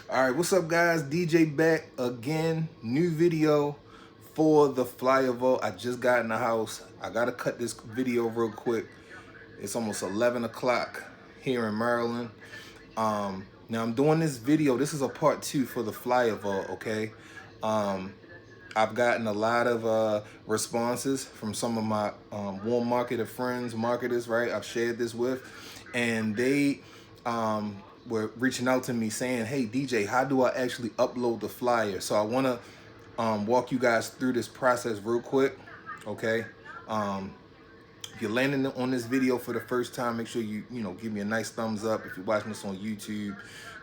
All right, what's up, guys? DJ back again. New video for the flyer vote. I just got in the house. I gotta cut this video real quick. It's almost 11 o'clock here in Maryland. Now I'm doing this video. This is a part 2 for the flyer vote. Okay. I've gotten a lot of responses from some of my warm marketer friends, marketers, right? I've shared this with, and they were reaching out to me saying, hey, DJ, how do I actually upload the flyer? So I want to walk you guys through this process real quick, okay? If you're landing on this video for the first time, make sure you give me a nice thumbs up. If you're watching this on YouTube,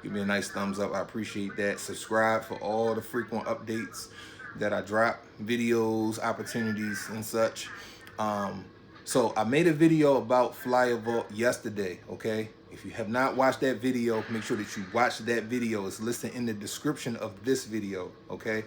give me a nice thumbs up. I appreciate that. Subscribe for all the frequent updates that I drop, videos, opportunities, and such. So I made a video about Flyer Vault yesterday, okay? If you have not watched that video, make sure that you watch that video. It's listed in the description of this video, okay?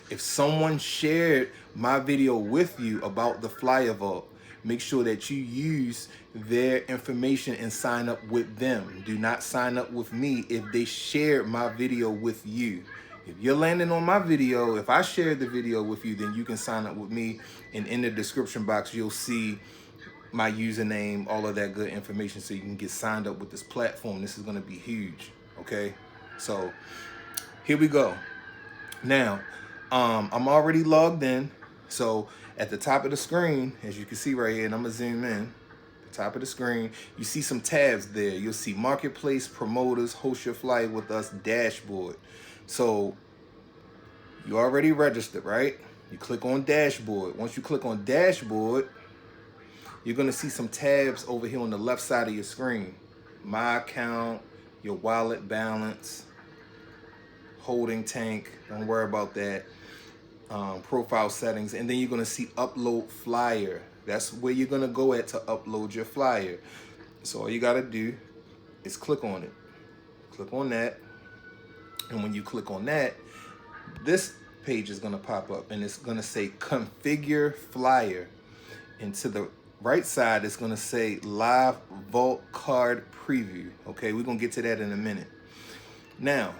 If someone shared my video with you about the Flyer Vault, make sure that you use their information and sign up with them. Do not sign up with me if they shared my video with you. If you're landing on my video, if I shared the video with you, then you can sign up with me. And in the description box, you'll see my username, all of that good information, so you can get signed up with this platform. This is going to be huge, okay? So here we go. Now, I'm already logged in. So at the top of the screen, as you can see right here, and I'm gonna zoom in, the top of the screen, you see some tabs there. You'll see Marketplace, Promoters, Host Your Flyer with Us, Dashboard. So you already registered, right? You click on Dashboard. Once you click on Dashboard, you're gonna see some tabs over here on the left side of your screen. My account, your wallet balance, holding tank, don't worry about that. Profile settings, and then you're going to see upload flyer. That's where you're going to go at to upload your flyer. So all you got to do is click on it. Click on that, and when you click on that, this page is going to pop up, and it's going to say configure flyer, and to the right side it's going to say live vault card preview. Okay, we're going to get to that in a minute. Now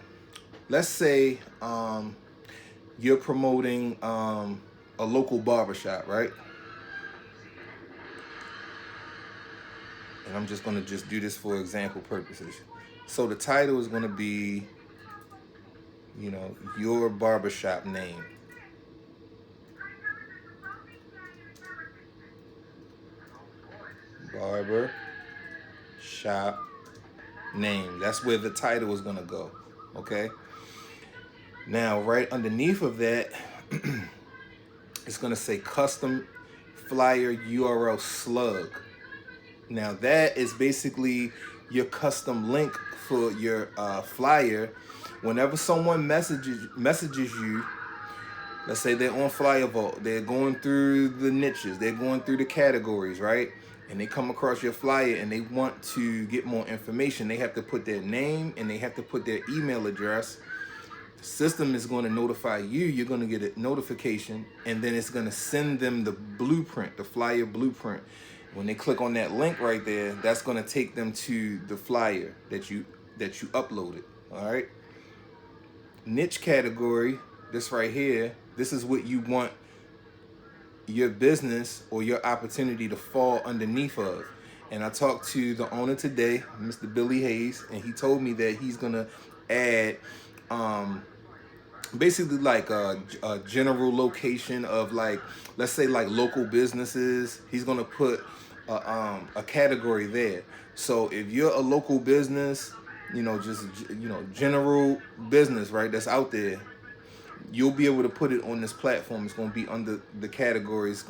let's say you're promoting a local barbershop, right? And I'm just gonna do this for example purposes. So the title is gonna be, your barbershop name. Barber shop name. That's where the title is gonna go, okay? Now, right underneath of that, it's going to say custom flyer URL slug. Now, that is basically your custom link for your flyer. Whenever someone messages you, let's say they're on Flyer Vault, they're going through the niches, they're going through the categories, right? And they come across your flyer and they want to get more information. They have to put their name and they have to put their email address. The system is going to notify you. You're going to get a notification, and then it's going to send them the blueprint, the flyer blueprint. When they click on that link right there, that's going to take them to the flyer that you uploaded. All right. Niche category, this right here, this is what you want your business or your opportunity to fall underneath of. And I talked to the owner today, Mr. Billy Hayes, and he told me that he's going to add basically like a general location of, like, let's say like local businesses. He's gonna put a category there. So if you're a local business, just general business, right, that's out there, you'll be able to put it on this platform. It's gonna be under the categories.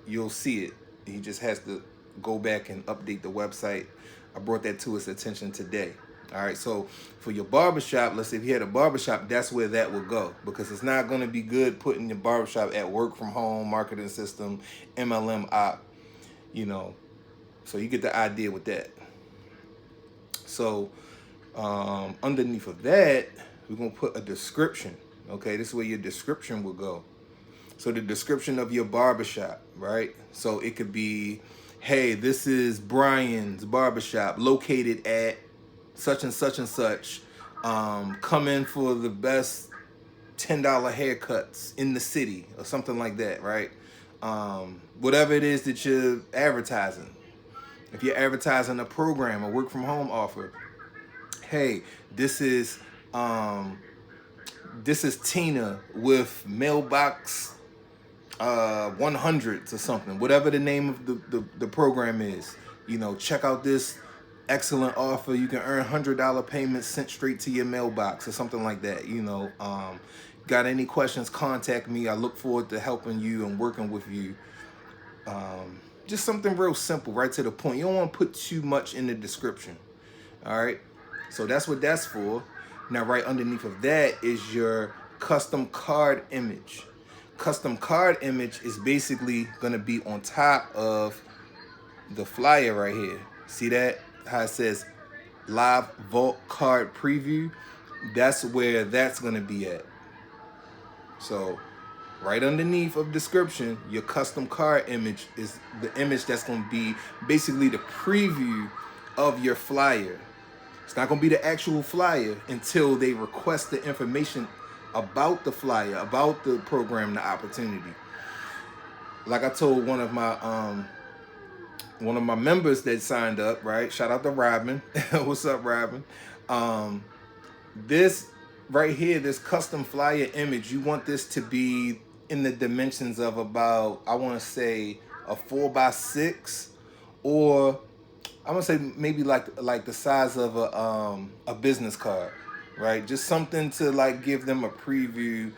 You'll see it. He just has to go back and update the website. I brought that to his attention today. All right, so for your barbershop, let's say if you had a barbershop, that's where that will go, because it's not going to be good putting your barbershop at work from home, marketing system, MLM op, so you get the idea with that. So underneath of that, we're going to put a description. Okay, this is where your description will go. So the description of your barbershop, right? So it could be, hey, this is Brian's barbershop located at such and such and such come in for the best $10 haircuts in the city or something like that, right? Whatever it is that you're advertising. If you're advertising a program, a work from home offer, hey, this is Tina with mailbox 100s or something, whatever the name of the program is. You know, check out this excellent offer. You can earn $100 payments sent straight to your mailbox or something like that. You know, got any questions, contact me. I look forward to helping you and working with you. Just something real simple, right to the point. You don't want to put too much in the description. All right, so that's what that's for. Now, right underneath of that is your custom card image. Custom card image is basically going to be on top of the flyer right here. See that? How it says live vault card preview? That's where that's going to be at. So right underneath of description, your custom card image is the image that's going to be basically the preview of your flyer. It's not going to be the actual flyer until they request the information about the flyer, about the program, the opportunity. Like I told one of my members that signed up, right? Shout out to Robin. What's up, Robin? This right here, this custom flyer image, you want this to be in the dimensions of about, I want to say, a 4x6, or I'm gonna say maybe like the size of a business card, right? Just something to like give them a preview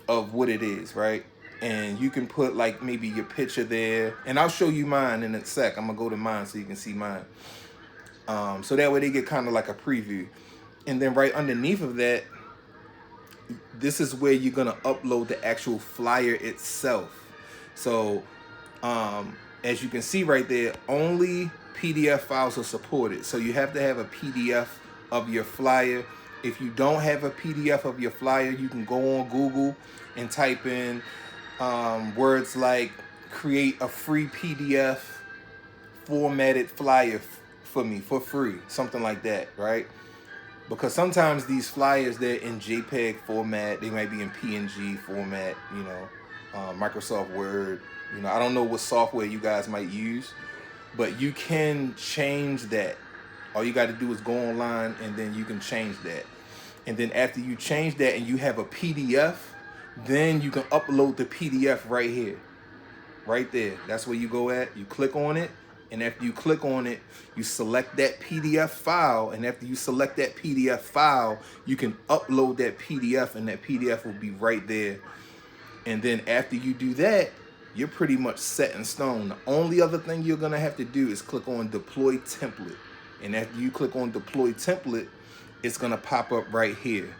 of what it is, right? And you can put like maybe your picture there, and I'll show you mine in a sec. I'm gonna go to mine so you can see mine. So that way they get kind of like a preview. And then right underneath of that, this is where you're gonna upload the actual flyer itself. So as you can see right there, only PDF files are supported. So you have to have a PDF of your flyer. If you don't have a PDF of your flyer, you can go on Google and type in words like create a free PDF formatted flyer for me for free, something like that, right? Because sometimes these flyers, they're in JPEG format, they might be in PNG format, you know, Microsoft Word. You know, I don't know what software you guys might use, but you can change that. All you got to do is go online and then you can change that. And then after you change that and you have a PDF, then you can upload the PDF right here, right there. That's where you go at. You click on it. And after you click on it, you select that PDF file. And after you select that PDF file, you can upload that PDF and that PDF will be right there. And then after you do that, you're pretty much set in stone. The only other thing you're gonna have to do is click on deploy template. And after you click on deploy template, it's gonna pop up right here.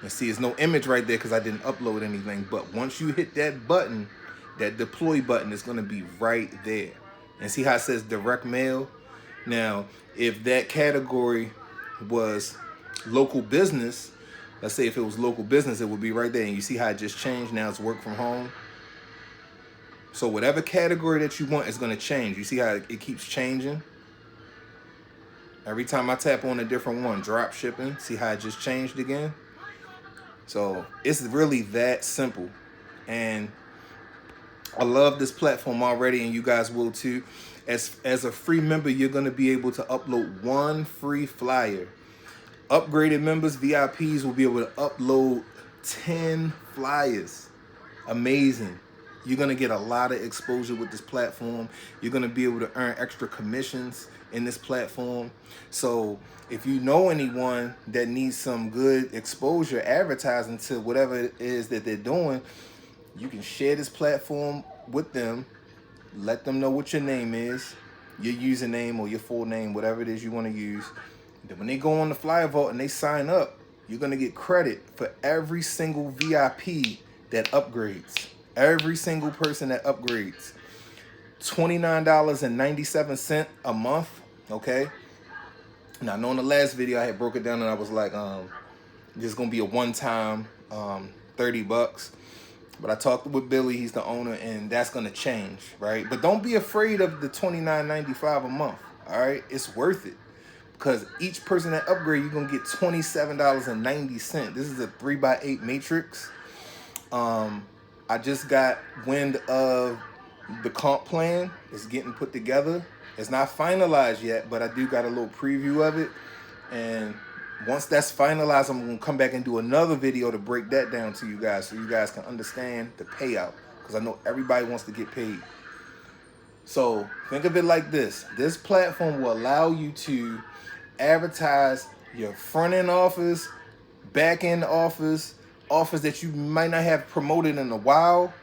And see, there's no image right there because I didn't upload anything. But once you hit that button, that deploy button is gonna be right there. And see how it says direct mail? Now, if that category was local business, let's say if it was local business, it would be right there. And you see how it just changed? Now it's work from home. So whatever category that you want is going to change. You see how it keeps changing? Every time I tap on a different one, drop shipping, see how it just changed again? So it's really that simple. And I love this platform already, and you guys will too. As a free member, you're going to be able to upload one free flyer. Upgraded members, VIPs, will be able to upload 10 flyers. Amazing. You're going to get a lot of exposure with this platform. You're going to be able to earn extra commissions in this platform. So if you know anyone that needs some good exposure advertising to whatever it is that they're doing, you can share this platform with them. Let them know what your name is, your username or your full name, whatever it is you want to use. Then when they go on the Flyer Vault and they sign up, you're going to get credit for every single VIP that upgrades. Every single person that upgrades. $29.97 a month, okay? Now, I know in the last video I had broke it down and I was like, this is going to be a one-time $30. But I talked with Billy, he's the owner, and that's going to change, right? But don't be afraid of the $29.95 a month, all right? It's worth it. because each person that upgrade, you're gonna get $27.90. This is a 3x8 matrix. I just got wind of the comp plan. It's getting put together. It's not finalized yet, but I do got a little preview of it. And once that's finalized, I'm gonna come back and do another video to break that down to you guys, so you guys can understand the payout, because I know everybody wants to get paid. So think of it like this. This platform will allow you to advertise your front end office, back end office that you might not have promoted in a while.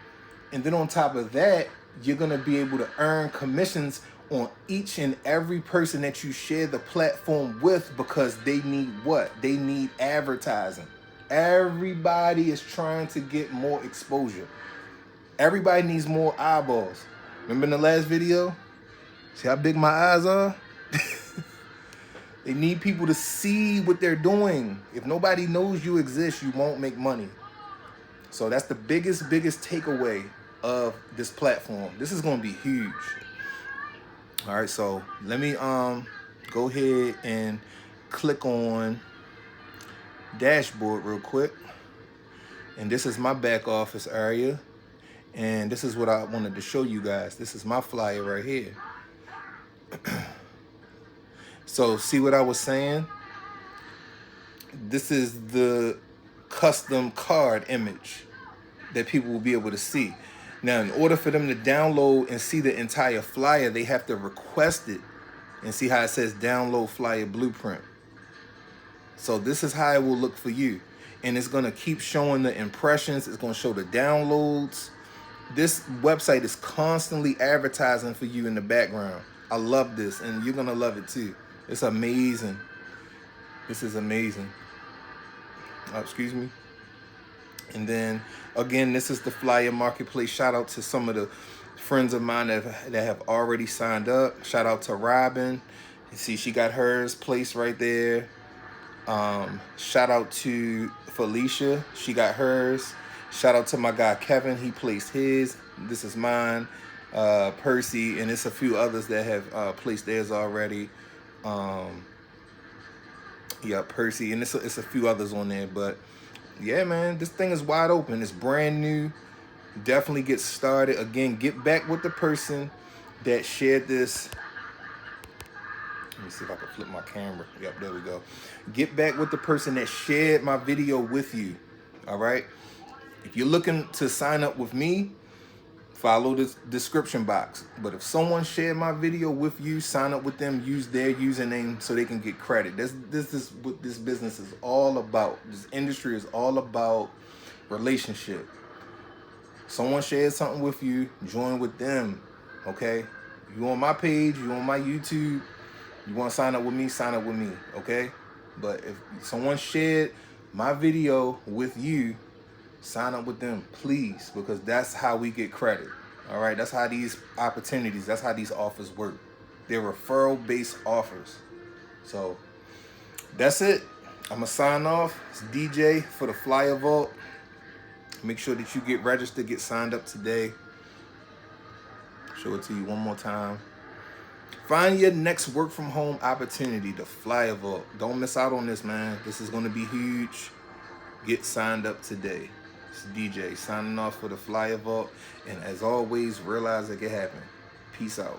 And then on top of that, you're gonna be able to earn commissions on each and every person that you share the platform with, because they need what? They need advertising. Everybody is trying to get more exposure. Everybody needs more eyeballs. Remember in the last video? See how big my eyes are? They need people to see what they're doing. If nobody knows you exist, you won't make money. So that's the biggest takeaway of this platform. This is gonna be huge. All right, so let me go ahead and click on dashboard real quick. And this is my back office area. And this is what I wanted to show you guys. This is my flyer right here. So see what I was saying? This is the custom card image that people will be able to see. Now, in order for them to download and see the entire flyer, they have to request it, and see how it says download flyer blueprint. So this is how it will look for you. And it's gonna keep showing the impressions. It's gonna show the downloads. This website is constantly advertising for you in the background. I love this, and you're gonna love it too. It's amazing. This is amazing. Oh, excuse me. And then again, this is the flyer marketplace. Shout out to some of the friends of mine that have already signed up. Shout out to Robin. You see, she got hers placed right there. Shout out to Felicia. She got hers. Shout out to my guy Kevin. He placed his. This is mine. Percy, and it's a few others that have placed theirs already. Yeah, Percy, and it's a few others on there. But yeah, man, this thing is wide open. It's brand new. Definitely get started. Again, get back with the person that shared this. Let me see if I can flip my camera. Yep, there we go. Get back with the person that shared my video with you. All right. If you're looking to sign up with me, follow the description box. But if someone shared my video with you, sign up with them, use their username so they can get credit. This is what this business is all about. This industry is all about relationship. Someone shared something with you, join with them, okay? You on my page, you on my YouTube, you want to sign up with me, okay? But if someone shared my video with you, sign up with them, please, because that's how we get credit. All right, that's how these opportunities, that's how these offers work. They're referral-based offers. So that's it. I'm gonna sign off. It's DJ for the Flyer Vault. Make sure that you get registered, get signed up today. Show it to you one more time. Find your next work from home opportunity, the Flyer Vault. Don't miss out on this, man. This is gonna be huge. Get signed up today. It's DJ signing off for the Flyer Vault. And as always, realize it can happen. Peace out.